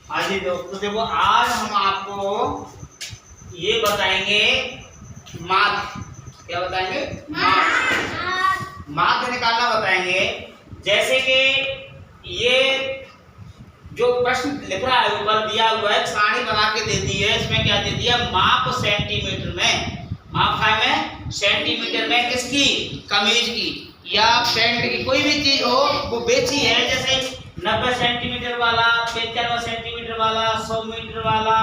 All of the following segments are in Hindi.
हाँ जी दोस्तों, देखो आज हम आपको ये बताएंगे माध्य। क्या बताएंगे? माध्य निकालना बताएंगे। जैसे कि ये जो प्रश्न लिख रहा है ऊपर दिया हुआ है, सारणी बना के दे दी है। इसमें क्या दे दिया? माप सेंटीमीटर में, माप है में सेंटीमीटर में किसकी? कमीज की या पैंट की, कोई भी चीज हो वो बेची है। जैसे 90 सेंटीमीटर वाला, 95 सेंटीमीटर वाला, 100 मीटर वाला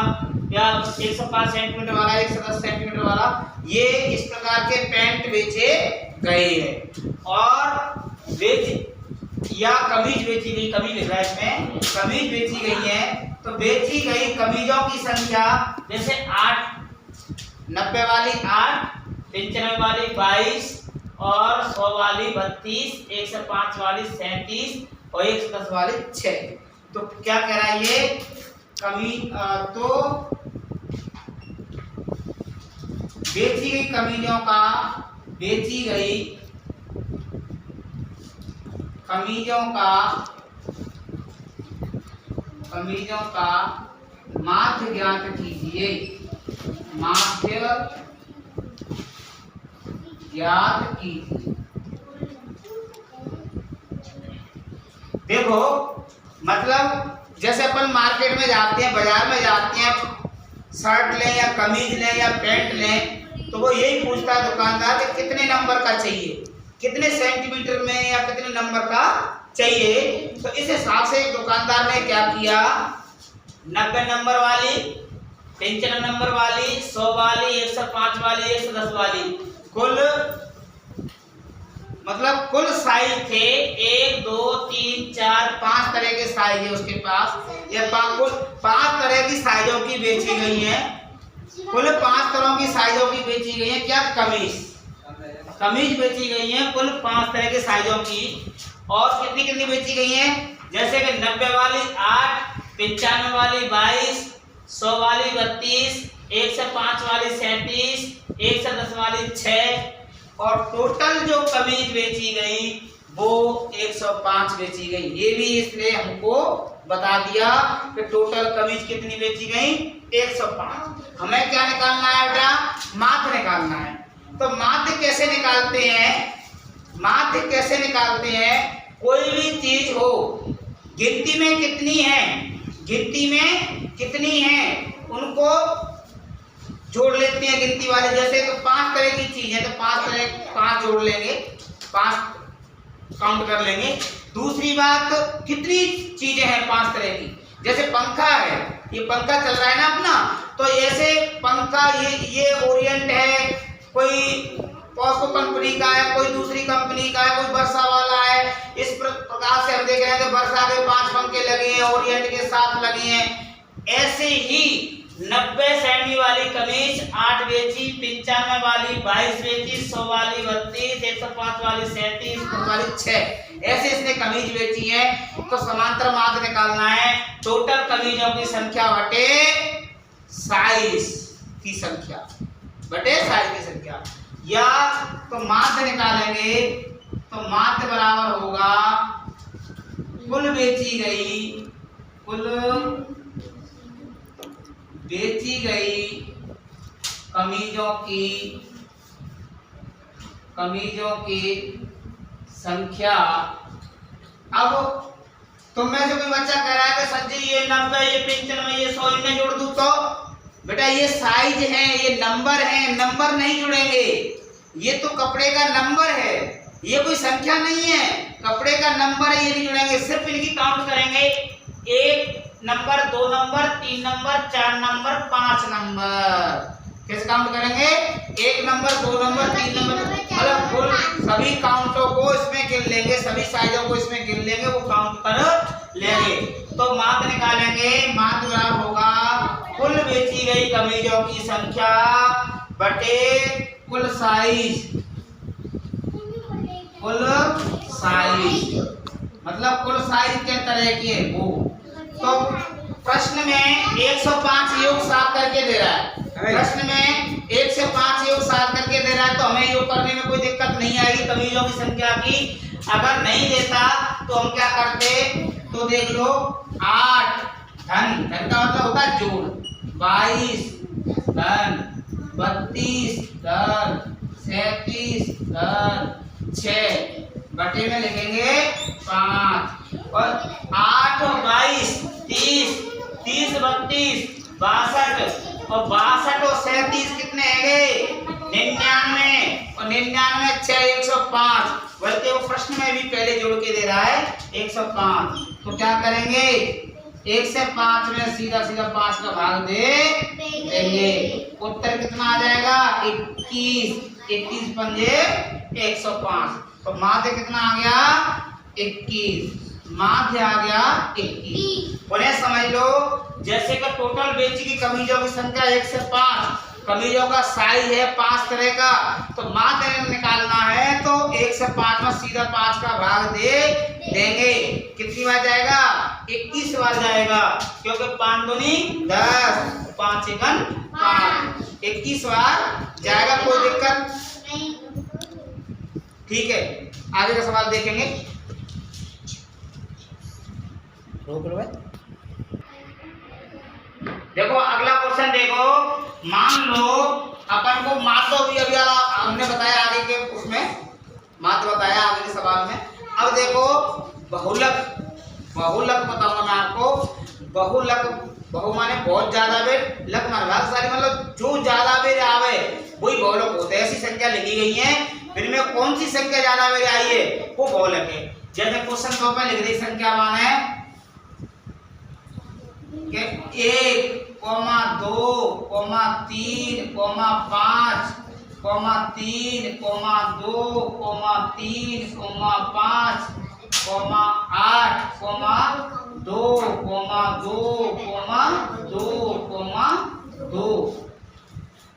या 105 सेंटीमीटर वाला, 110 सेंटीमीटर वाला, ये इस प्रकार के पैंट बेचे गए हैं। और या कमीज बेची गई, कमीज लिख रहा है इसमें, कमीज बेची गई है। तो बेची गई कमीजों की संख्या जैसे 8, 90 वाली 8, 95 वाली 22 और 100 वाली 32, 105 वाली 37 और 110 वाली 6। तो क्या कह रहा है ये कमीज? तो बेची गई कमीजों का, बेची गई कमीजों का माध्य ज्ञात कीजिए। माध्य ज्ञात कीजिए। देखो मतलब जैसे अपन मार्केट में जाते हैं, बाजार में जाते हैं, शर्ट लें या कमीज लें या पैंट लें, तो वो यही पूछता है दुकानदार कि कितने नंबर का चाहिए, कितने सेंटीमीटर में या कितने नंबर का चाहिए। तो इस हिसाब से दुकानदार ने क्या किया, 90 नंबर वाली, 95 नंबर वाली, 100 वाली, 105 वाली, 110 वाली, कुल मतलब कुल साइज थे 1 2 3 4 5 तरह के साइज है उसके पास। ये कुल 5 तरह की साइजों की बेची गई है। कुल 5 तरह की साइजों की बेची गई है। क्या? कमीज बेची गई है कुल 5 तरह के साइजों की। और कितनी कितनी बेची गई है? जैसे कि 90 वाली 8, 95 वाली 22, 100 वाली 32, 105 वाली 37, 110 वाली 6 और टोटल जो कमीज बेची गई वो 105 बेची गई। ये भी इसने हमको बता दिया कि टोटल कमीज कितनी बेची गई? 105। हमें क्या निकालना है बेटा? माध्य निकालना है। तो माध्य कैसे निकालते हैं? माध्य कैसे निकालते हैं? कोई भी चीज हो, गिनती में कितनी है उनको जोड़ लेते हैं गिनती वाले। जैसे तो 5 तरह की चीज है तो 5 जोड़ लेंगे, 5 काउंट कर लेंगे। दूसरी बात, कितनी चीजें हैं 5 तरह की? जैसे पंखा है, ये पंखा चल रहा है ना अपना, तो ऐसे पंखा ये ओरिएंट है, कोई पॉस्को कंपनी का है, कोई दूसरी कंपनी का है, कोई वर्षा वाला है। इस प्रकार से हम देख रहे हैं कि वर्षा के 5 पंखे लगे हैं, ओरिएंट के 7 लगे हैं। ऐसे ही 90 सेमी वाली कमीज 8 बेची, 95 वाली 22 बेची, 100 वाली 32, 105 वाली 37, 110 वाली 6। ऐसे इसने कमीज बेची है। तो समांतर माध्य निकालना है। टोटल कमीजों की संख्या बटे साइज की संख्या, या तो माध्य निकालेंगे तो माध्य बराबर होगा कुल बेची गई कमीजों की संख्या। अब तुम में से कोई बच्चा कह रहा है कि सर जी ये 90, ये 95, ये 100 इनमें जोड़ दूं, तो बेटा ये साइज है, ये नंबर है, नंबर नहीं जुड़ेंगे। ये तो कपड़े का नंबर है, ये कोई संख्या नहीं है, कपड़े का नंबर है, ये नहीं जुड़ेंगे। सिर्फ इनकी काउंट करेंगे, 1 number, 2 number, 3 number, 4 number, 5 number. कैसे काउंट करेंगे? 1 नंबर, 2 नंबर, 3 नंबर, मतलब कुल सभी काउंटों को इसमें गिन लेंगे, सभी साइजों को इसमें गिन लेंगे, वो काउंट कर लेंगे। तो माध्य निकालेंगे। माध्य बराबर होगा कुल बेची गई कमीजों की संख्या बटे कुल साइज। मतलब कुल साइज के तरह की है वो। तो प्रश्न में 105 योग 7 करके दे रहा है। प्रश्न में 1 से 5 योग 7 करके दे रहा है, तो हमें योग करने में कोई दिक्कत नहीं आएगी कमीजों की संख्या की। अगर नहीं देता तो हम क्या करते? तो देख लो 8, धन, धन का मतलब होता है जोड़। 22 धन 32 धन 37 धन 6 बटे में लिखेंगे 5 और 8 और 22 30 30 32 62 और 62 और 37 कितने हैं? 99 और 99 6 105। बल्कि वो प्रश्न में भी पहले जोड़ के दे रहा है 105। तो क्या करेंगे 1 से 5 में सीधा सीधा 5 का भाग दे देंगे। उत्तर कितना आ जाएगा 21 21 पंजे 105। तो माध्य कितना आ गया 21, माध्य आ गया 21। बोले समझ लो जैसे कि टोटल बेंच की कमीजों की संख्या 1 से 5, कमीजों का साइज है 5 तरह का, तो माध्य निकालना है तो 1 से 5 में सीधा 5 का भाग दे देंगे। कितनी बार जाएगा 21 बार जाएगा, क्योंकि 5 दूनी 10 5 एकम 5 21 बार जाएगा। कोई दिक्कत नहीं, ठीक है। आगे का सवाल देखेंगे। रोक लो भाई। देखो अगला क्वेश्चन देखो, मान लो अपन को मात्र भी अभी हमने बताया आगे के उसमें मात्र बताया आगे के सवाल में। अब देखो बहुलक, बहुलक बताऊंगा मैं आपको। बहुलक, बहु माने बहुत ज्यादा बेर, लक माने भागशाली, मतलब जो ज्यादा बेर आवे वही बहुलक होते हैं। ऐसी संख्या लिखी गई है, फिर में कौन सी संख्या ज्यादा बेर आई है वो बहुलक है। जैसे क्वेश्चन 2 में लिख दी संख्या मान है 1, 2, 3, 5, 3, 2, 3, 5, 8, 2, 2,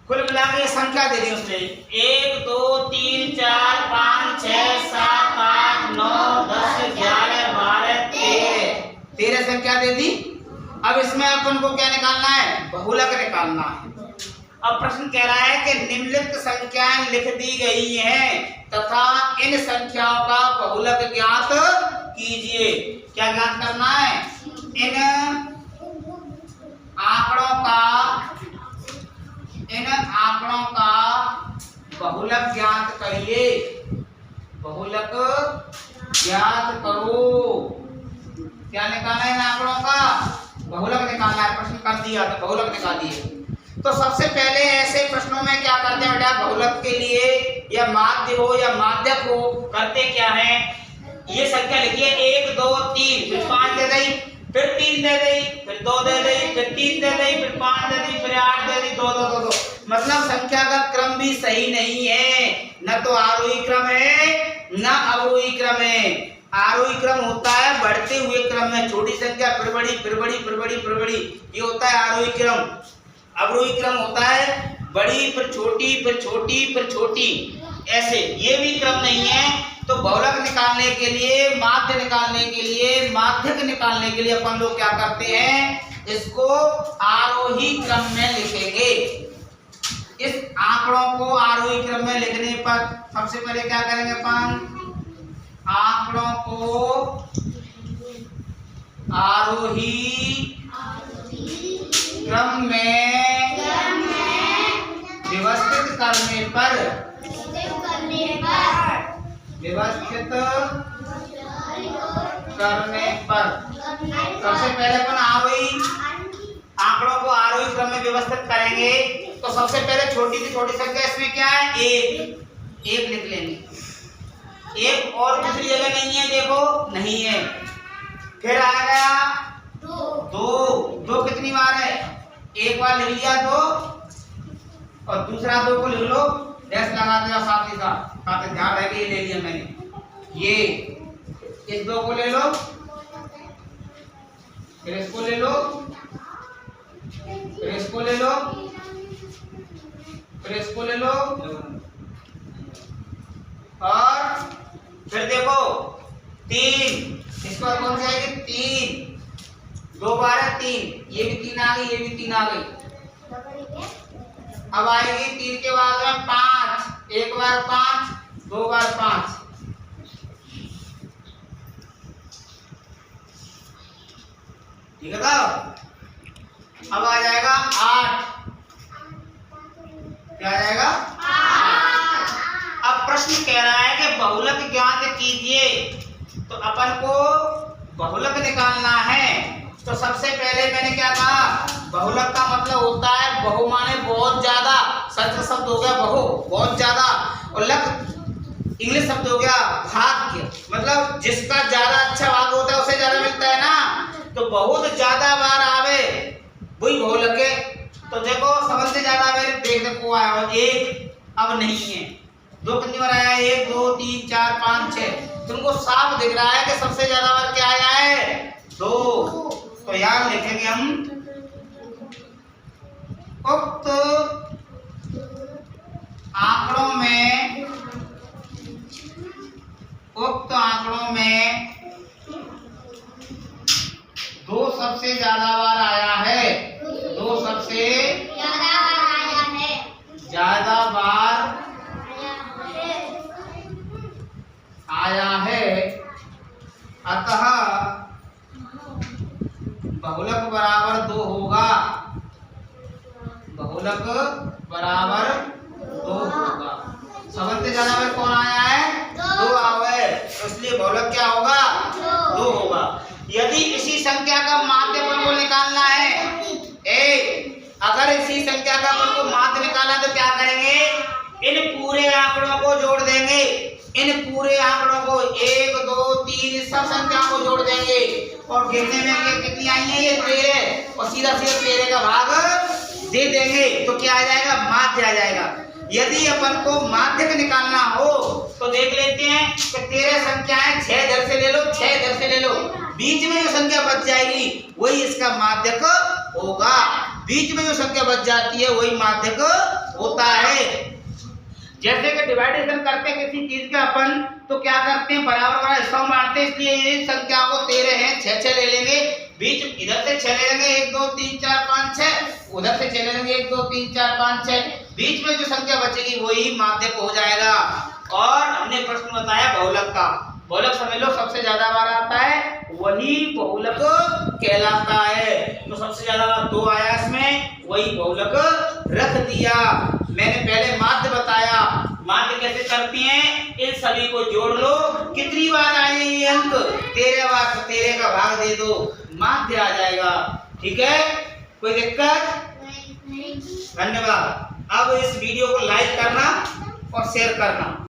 कुल मिला के संख्या दे दी उसने 1, 2, 3, 4, 5, 6, 7, 8, 9, 10, 11, 12, 13 संख्या दे दी। अब इसमें अपन को क्या निकालना है बहुलक निकालना है। अब प्रश्न कह रहा है कि निम्नलिखित संख्याएं लिख दी गई हैं तथा इन संख्याओं का बहुलक ज्ञात कीजिए। क्या ज्ञात करना है? इन आंकड़ों का बहुलक ज्ञात करिए, बहुलक ज्ञात करो। क्या निकालना है इन आंकड़ों का बहुलक निकालना है। प्रश्न कर दिया तो बहुलक निकाल दिए। तो सबसे पहले ऐसे प्रश्नों में क्या करते हैं बेटा, बहुलक के लिए या माध्य हो या माध्यक हो, करते क्या है, ये संख्या लिखिए 1, 2, 3, फिर 5 दे दी, फिर 3 दे दी, फिर 2 दे दी, फिर 3 दे दी, फिर 5 दे दी, फिर 8 दे दी, 2 2 2 2। मतलब संख्या का क्रम भी सही नहीं है, न तो आरोही क्रम है न अवरोही क्रम है। आरोही क्रम होता है बढ़ते हुए क्रम में, छोटी संख्या फिर बड़ी फिर बड़ी फिर बड़ी फिर बड़ी, ये होता है आरोही क्रम। अवरोही क्रम होता है बड़ी फिर छोटी फिर छोटी फिर छोटी, ऐसे। ये भी क्रम नहीं है। तो बहुलक निकालने के लिए, माध्य निकालने के लिए, माध्यक निकालने के लिए अपन लोग क्या करते हैं, इसको आरोही क्रम में लिखेंगे। इस आंकड़ों को आरोही क्रम में लिखने पर सबसे पहले क्या करेंगे अपन, आंकड़ों को आरोही क्रम में व्यवस्थित करने पर सबसे पहले अपन आरोही आंकड़ों को आरोही क्रम में व्यवस्थित करेंगे। तो सबसे पहले छोटी से छोटी संख्या इसमें क्या है, 1 लिख लेंगे। 1 और दूसरी जगह नहीं है, देखो नहीं है। फिर आएगा 2 कितनी बार है, एक बार लिख लिया 2 और दूसरा 2 को लिख लो, डैश लगा दिया साथ ही साथ, ध्यान रहे ये ले लिया मैंने। ये इस 2 को ले लो, फिर इसको ले लो, फिर इसको ले लो, फिर इसको ले लो, और फिर देखो 3, इसको कौन सी आएगी, 3, 2 बार है 3, ये भी 3 आ गई, ये भी 3 आ गई। अब आएगी 3 के बाद में 5, 1 बार 5, 2 बार 5, ठीक है साहब। अब आ जाएगा 8, क्या आ जाएगा 8। अब प्रश्न कह रहा है कि बहुलक ज्ञात कीजिए, तो अपन को बहुलक निकालना है। तो सबसे पहले मैंने क्या कहा, बहुलक का मतलब होता है बहु माने बहुत ज्यादा, सच शब्द हो गया बहु बहुत ज्यादा, और लक इंग्लिश शब्द हो गया भाग्य, मतलब जिसका ज्यादा अच्छा भाग होता है उसे ज्यादा मिलता है ना। तो बहुत ज्यादा बार आवे वही बहुलक है। तो देखो सबसे से ज्यादा मेरे देख देखो आया 1, अब नहीं है 2, कितनी बार आया 1 2 3 4 5 6, तुमको साफ दिख रहा है कि सबसे ज्यादा बार क्या आया है 2। तो यार लिखेंगे हम उक्त आंकड़ों में 2 सबसे ज्यादा बार आया है, 2 सबसे ज्यादा बार आया है, अतः बहुलक बराबर 2 होगा, बहुलक बराबर 2 होगा। सबसे ज्यादा बार कौन आया है 2 आवे, तो इसलिए बहुलक क्या होगा 2 होगा। यदि इसी संख्या का माध्य अपन को निकालना है, अगर इसी संख्या का अपन को माध्य निकालना है तो क्या करेंगे, इन पूरे आंकड़ों को जोड़ देंगे, इन पूरे आंकड़ों को 1 2 3 सब संख्याओं को जोड़ देंगे, और गिनने में कितनी आई है ये 13, और सीधा सीधा 13 का भाग दे देंगे, तो क्या आ जाएगा माध्य आ जाएगा। यदि अपन को माध्य निकालना हो तो देख लेते हैं कि 13 संख्याएं 6 इधर से ले लो 6 इधर से ले लो, बीच में जो संख्या बच जाएगी वही इसका माध्यक होगा, बीच में जो संख्या बच जाती है वही माध्यक होता है। जैसे कि डिवाइडेशन करते हैं किसी चीज का अपन, तो क्या करते हैं बराबर बराबर हिस्सा में बांटते हैं, इसलिए ये संख्या को 13 है 6 6 ले लेंगे, बीच इधर से 6 ले लेंगे 1 2 3 4 5 6, उधर से 6 ले लेंगे 1 2 3 4 5 6, बीच में जो संख्या बचेगी वही माध्यक हो जाएगा। और हमने प्रश्न बताया बहुलक का, बहुलक समझ लो सबसे ज्यादा बार आता है वही बहुलक कहलाता है। तो सबसे ज्यादा बार 2 आया इसमें, वही बहुलक रख दिया। मैंने पहले माध्य बताया, माध्य कैसे करती हैं, इन सभी को जोड़ लो, कितनी बार आए ये अंक 13 बार, 13 का भाग दे दो, माध्य आ जाएगा। ठीक है, कोई दिक्कत नहीं। धन्यवाद। अब इस वीडियो को लाइक करना और शेयर करना।